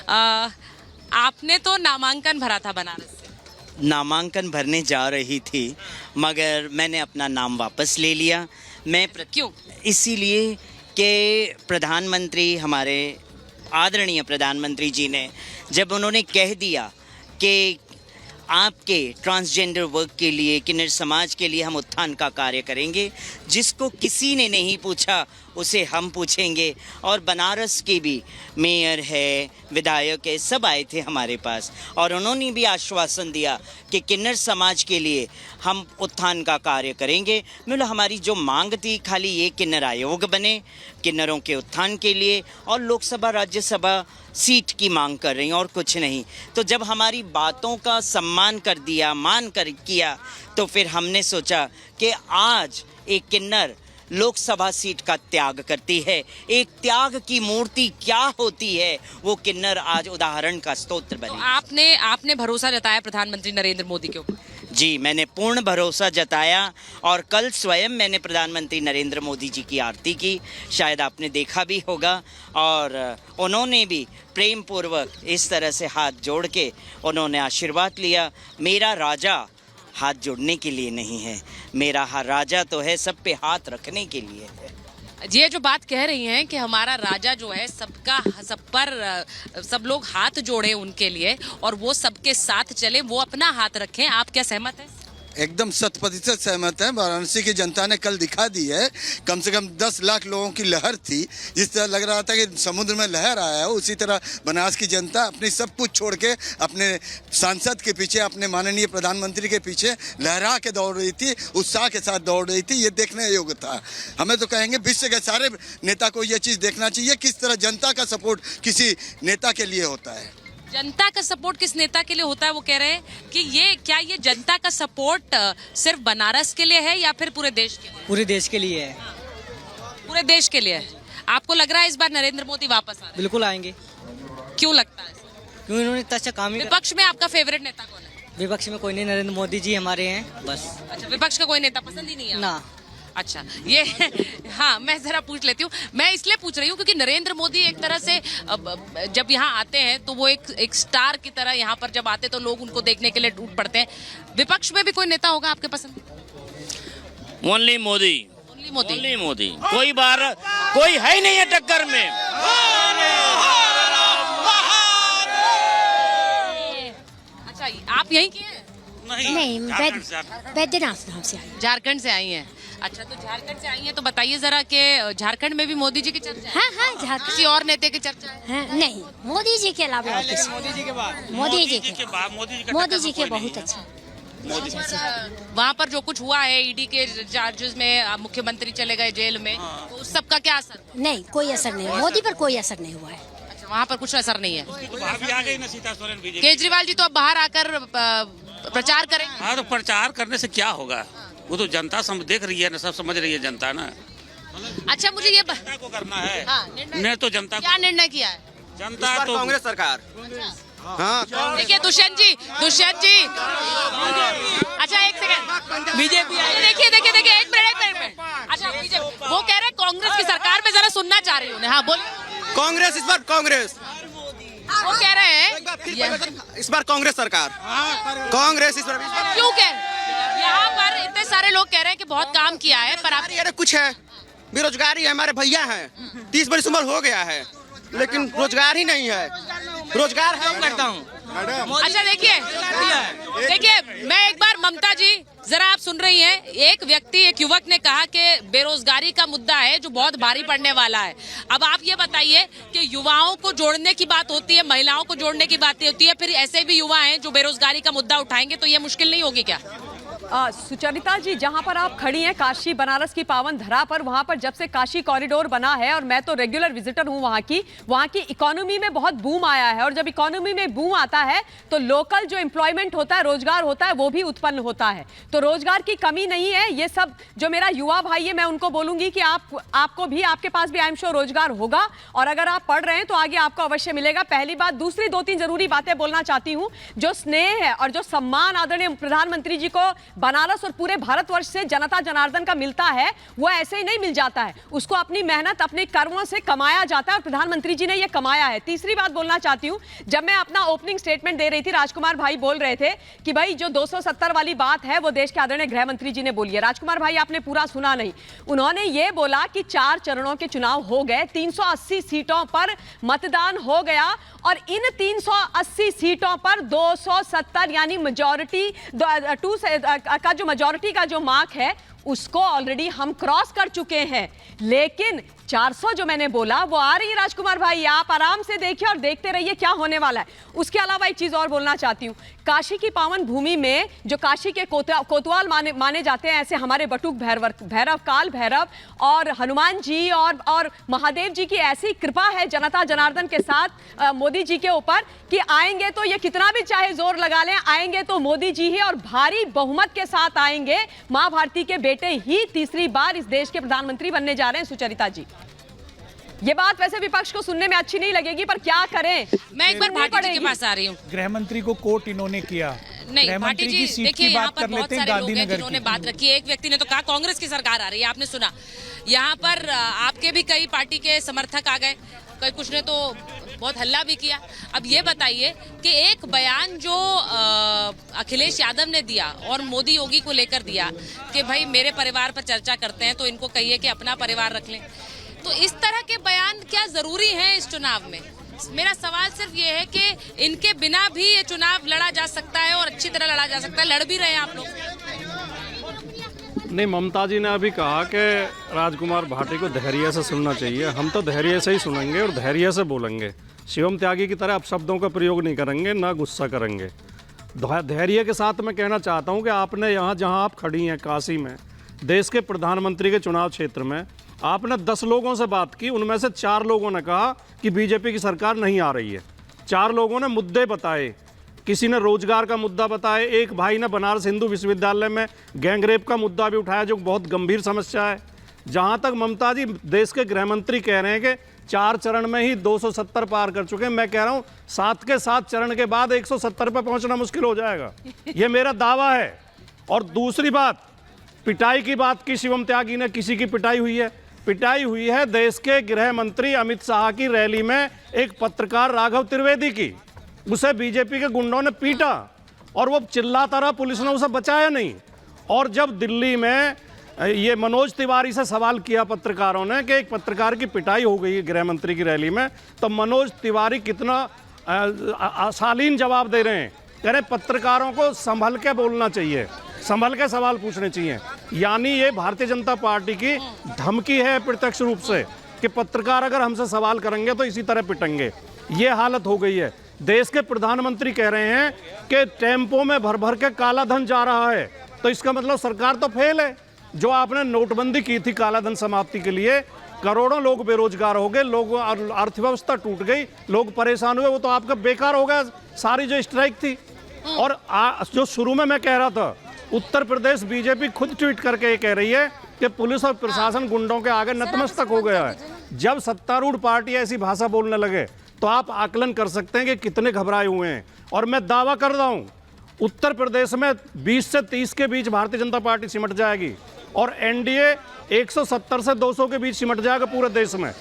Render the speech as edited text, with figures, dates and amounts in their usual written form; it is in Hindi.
आपने तो नामांकन भरा था बनारस से। नामांकन भरने जा रही थी मगर मैंने अपना नाम वापस ले लिया। क्यों? इसीलिए कि प्रधानमंत्री हमारे आदरणीय प्रधानमंत्री जी ने जब उन्होंने कह दिया कि आपके ट्रांसजेंडर वर्क के लिए, किन्नर समाज के लिए हम उत्थान का कार्य करेंगे, जिसको किसी ने नहीं पूछा उसे हम पूछेंगे। और बनारस के भी मेयर है, विधायक है, सब आए थे हमारे पास और उन्होंने भी आश्वासन दिया कि किन्नर समाज के लिए हम उत्थान का कार्य करेंगे। मतलब हमारी जो मांग थी खाली ये किन्नर आयोग बने, किन्नरों के उत्थान के लिए, और लोकसभा राज्यसभा सीट की मांग कर रही हैं और कुछ नहीं। तो जब हमारी बातों का सम्मान कर दिया, मान कर किया, तो फिर हमने सोचा कि आज एक किन्नर लोकसभा सीट का त्याग करती है। एक त्याग की मूर्ति क्या होती है, वो किन्नर आज उदाहरण का स्तोत्र बनी। तो आपने भरोसा जताया प्रधानमंत्री नरेंद्र मोदी के ऊपर? जी, मैंने पूर्ण भरोसा जताया और कल स्वयं मैंने प्रधानमंत्री नरेंद्र मोदी जी की आरती की, शायद आपने देखा भी होगा। और उन्होंने भी प्रेम पूर्वक इस तरह से हाथ जोड़ के उन्होंने आशीर्वाद लिया। मेरा राजा हाथ जोड़ने के लिए नहीं है, मेरा राजा तो है सब पे हाथ रखने के लिए है। ये जो बात कह रही हैं कि हमारा राजा जो है सबका, सब पर सब लोग हाथ जोड़े उनके लिए और वो सबके साथ चले, वो अपना हाथ रखें, आप क्या सहमत हैं? एकदम 100% सहमत है। वाराणसी की जनता ने कल दिखा दी है। कम से कम 10 लाख लोगों की लहर थी। जिस तरह लग रहा था कि समुद्र में लहर आया है, उसी तरह बनारस की जनता अपनी सब कुछ छोड़ के अपने सांसद के पीछे, अपने माननीय प्रधानमंत्री के पीछे लहरा के दौड़ रही थी, उत्साह के साथ दौड़ रही थी। ये देखने योग्य था। हमें तो कहेंगे विश्व के सारे नेता को ये चीज़ देखना चाहिए, किस तरह जनता का सपोर्ट किसी नेता के लिए होता है। जनता का सपोर्ट किस नेता के लिए होता है? वो कह रहे हैं कि ये जनता का सपोर्ट सिर्फ बनारस के लिए है या फिर पूरे देश के लिए? पूरे देश के लिए है। पूरे देश के लिए है। आपको लग रहा है इस बार नरेंद्र मोदी वापस आ रहे हैं? बिल्कुल आएंगे। क्यों लगता है? क्यों? इन्होंने इतना अच्छा काम ही विपक्ष में आपका फेवरेट नेता कौन है? विपक्ष में कोई नहीं, नरेंद्र मोदी जी हमारे हैं बस। अच्छा, विपक्ष का कोई नेता पसंद ही नहीं है ना। अच्छा, ये हाँ, मैं जरा पूछ लेती हूँ। मैं इसलिए पूछ रही हूँ क्योंकि नरेंद्र मोदी एक तरह से जब यहाँ आते हैं तो वो एक स्टार की तरह यहाँ पर जब आते तो लोग उनको देखने के लिए टूट पड़ते हैं। विपक्ष में भी कोई नेता होगा आपके पसंद? Only Modi. Only Modi? Only Modi. कोई है ही नहीं है टक्कर में। अच्छा, आप यहीं के हैं? नहीं, बैद्यनाथ नाम से आई। झारखंड से आई हैं। अच्छा, तो झारखंड से आई हैं तो बताइए जरा कि झारखंड में भी मोदी जी की चर्चा है? हाँ हाँ, झारखंड किसी और नेता की चर्चा है? हाँ, नहीं, मोदी जी के अलावा और किसी। मोदी जी के बाद मोदी जी के बहुत अच्छा। वहाँ पर जो कुछ हुआ है ईडी के चार्जेस में, मुख्यमंत्री चले गए जेल में, तो उस सब का क्या असर? नहीं, कोई असर नहीं, मोदी पर कोई असर नहीं हुआ है। अच्छा, वहाँ पर कुछ असर नहीं है। केजरीवाल जी तो अब बाहर आकर प्रचार करेंगे। हाँ, तो प्रचार करने से क्या होगा? वो तो जनता देख रही है ना, सब समझ रही है जनता ना। अच्छा, मुझे ये जनता को करना है। हाँ, निर्णय तो जनता क्या निर्णय किया है? जनता तो कांग्रेस सरकार। हाँ, देखिए दुष्यंत जी, अच्छा एक सेकंड, बीजेपी देखिए एक मिनट। अच्छा, बीजेपी वो कह रहे हैं कांग्रेस की सरकार में, जरा सुनना चाह रही हूँ। हाँ, बोलिए। कांग्रेस इस बार कांग्रेस वो कह रहे हैं इस बार कांग्रेस सरकार। कांग्रेस इस बार क्यों कह रहे हैं? यहाँ पर इतने सारे लोग कह रहे हैं कि बहुत काम किया है, पर आप अरे कुछ है, बेरोजगारी है। हमारे भैया हैं, 30 बरस उम्र हो गया है, लेकिन रोजगार ही नहीं है। रोजगार है करता हूँ। अच्छा, देखिए मैं एक बार, ममता जी जरा आप सुन रही हैं, एक व्यक्ति, एक युवक ने कहा कि बेरोजगारी का मुद्दा है जो बहुत भारी पड़ने वाला है। अब आप ये बताइए कि युवाओं को जोड़ने की बात होती है, महिलाओं को जोड़ने की बात होती है, फिर ऐसे भी युवा हैं जो बेरोजगारी का मुद्दा उठाएंगे, तो ये मुश्किल नहीं होगी क्या? सुचरिता जी, जहां पर आप खड़ी हैं काशी बनारस की पावन धरा पर, वहां पर जब से काशी कॉरिडोर बना है, और मैं तो रेगुलर विजिटर हूं वहां की इकोनॉमी में बहुत बूम आया है। और जब इकोनॉमी में बूम आता है तो लोकल जो एम्प्लॉयमेंट होता है, रोजगार होता है, वो भी उत्पन्न होता है। तो रोजगार की कमी नहीं है। ये सब जो मेरा युवा भाई है, मैं उनको बोलूंगी कि आपको भी, आपके पास भी आई एम श्योर रोजगार होगा, और अगर आप पढ़ रहे हैं तो आगे आपको अवश्य मिलेगा। पहली बात। दूसरी 2-3 जरूरी बातें बोलना चाहती हूँ। जो स्नेह है और जो सम्मान आदरणीय प्रधानमंत्री जी को बनारस और पूरे भारतवर्ष से जनता जनार्दन का मिलता है वो ऐसे ही नहीं मिल जाता है, उसको अपनी मेहनत अपने कर्मों से कमाया जाता है और प्रधानमंत्री जी ने ये कमाया है। तीसरी बात बोलना चाहती हूं, जब मैं अपना ओपनिंग स्टेटमेंट दे रही थी, राजकुमार भाई बोल रहे थे कि भाई जो 270 वाली बात है वो देश के आदरणीय गृह मंत्री जी ने बोली है। राजकुमार भाई आपने पूरा सुना नहीं, उन्होंने ये बोला कि 4 चरणों के चुनाव हो गए, 380 सीटों पर मतदान हो गया और इन 380 सीटों पर 270 यानी मेजॉरिटी का जो मेजॉरिटी का जो मार्क है उसको ऑलरेडी हम क्रॉस कर चुके हैं। लेकिन 400 जो मैंने बोला वो आ रही है राजकुमार भाई, आप आराम से देखिए और देखते रहिए क्या होने वाला है। उसके अलावा एक चीज और बोलना चाहती हूं, काशी की पावन भूमि में जो काशी के कोतवाल माने जाते हैं, ऐसे हमारे बटुक भैरव काल भैरव और हनुमान जी और महादेव जी की ऐसी कृपा है जनता जनार्दन के साथ मोदी जी के ऊपर कि आएंगे तो ये कितना भी चाहे जोर लगा लें, आएंगे तो मोदी जी ही और भारी बहुमत के साथ आएंगे। मां भारती के बेटे ही तीसरी बार इस देश के प्रधानमंत्री बनने जा रहे हैं। सुचरिता जी, ये बात वैसे विपक्ष को सुनने में अच्छी नहीं लगेगी पर क्या करें, मैं एक बार भाटी जी के पास आ रही हूँ। गृह मंत्री को कोर्ट इन्होंने किया। नहीं भाटी जी देखिए, यहाँ पर बहुत सारे लोग हैं जिन्होंने बात रखी है। एक व्यक्ति ने तो कहा कांग्रेस की सरकार आ रही है, आपने सुना। यहाँ पर आपके भी कई पार्टी के समर्थक आ गए, कई कुछ ने तो बहुत हल्ला भी किया। अब ये बताइए कि एक बयान जो अखिलेश यादव ने दिया और मोदी योगी को लेकर दिया कि भाई मेरे परिवार पर चर्चा करते हैं तो इनको कहिए कि अपना परिवार रख लें, तो इस तरह के बयान क्या जरूरी हैं इस चुनाव में? मेरा सवाल सिर्फ ये है कि इनके बिना भी ये चुनाव लड़ा जा सकता है और अच्छी तरह लड़ा जा सकता है। लड़ भी रहे हैं आप लोग। नहीं, ममता जी ने अभी कहा कि राजकुमार भाटी को धैर्य से सुनना चाहिए। हम तो धैर्य से ही सुनेंगे और धैर्य से बोलेंगे। शिवम त्यागी की तरह अपशब्दों का प्रयोग नहीं करेंगे, ना गुस्सा करेंगे। धैर्य के साथ मैं कहना चाहता हूं कि आपने यहाँ जहां आप खड़ी हैं काशी में, देश के प्रधानमंत्री के चुनाव क्षेत्र में, आपने 10 लोगों से बात की, उनमें से 4 लोगों ने कहा कि बीजेपी की सरकार नहीं आ रही है। 4 लोगों ने मुद्दे बताए, किसी ने रोजगार का मुद्दा बताया, एक भाई ने बनारस हिंदू विश्वविद्यालय में गैंगरेप का मुद्दा भी उठाया जो बहुत गंभीर समस्या है। जहां तक ममता जी देश के गृह मंत्री कह रहे हैं कि 4 चरण में ही 270 पार कर चुके हैं, मैं कह रहा हूं 7 के 7 चरण के बाद 170 पर पहुंचना मुश्किल हो जाएगा, ये मेरा दावा है। और दूसरी बात, पिटाई की बात की शिवम त्यागी ने, किसी की पिटाई हुई है? पिटाई हुई है देश के गृह मंत्री अमित शाह की रैली में एक पत्रकार राघव त्रिवेदी की। उसे बीजेपी के गुंडों ने पीटा और वो चिल्लाता रहा, पुलिस ने उसे बचाया नहीं। और जब दिल्ली में ये मनोज तिवारी से सवाल किया पत्रकारों ने कि एक पत्रकार की पिटाई हो गई है गृह मंत्री की रैली में, तो मनोज तिवारी कितना शालीन जवाब दे रहे हैं, कह रहे पत्रकारों को संभल के बोलना चाहिए, संभल के सवाल पूछने चाहिए। यानी ये भारतीय जनता पार्टी की धमकी है प्रत्यक्ष रूप से कि पत्रकार अगर हमसे सवाल करेंगे तो इसी तरह पिटेंगे। ये हालत हो गई है। देश के प्रधानमंत्री कह रहे हैं कि टेम्पो में भर भर के काला धन जा रहा है, तो इसका मतलब सरकार तो फेल है। जो आपने नोटबंदी की थी काला धन समाप्ति के लिए, करोड़ों लोग बेरोजगार हो गए, लोग अर्थव्यवस्था टूट गई, लोग परेशान हुए, वो तो आपका बेकार हो गया सारी जो स्ट्राइक थी। और जो शुरू में मैं कह रहा था, उत्तर प्रदेश बीजेपी खुद ट्वीट करके ये कह रही है कि पुलिस और प्रशासन गुंडों के आगे नतमस्तक हो गया है। जब सत्तारूढ़ पार्टी ऐसी भाषा बोलने लगे तो आप आकलन कर सकते हैं कि कितने घबराए हुए हैं। और मैं दावा कर रहा हूं उत्तर प्रदेश में 20 से 30 के बीच भारतीय जनता पार्टी सिमट जाएगी और एनडीए 170 से 200 के बीच सिमट जाएगा पूरे देश में।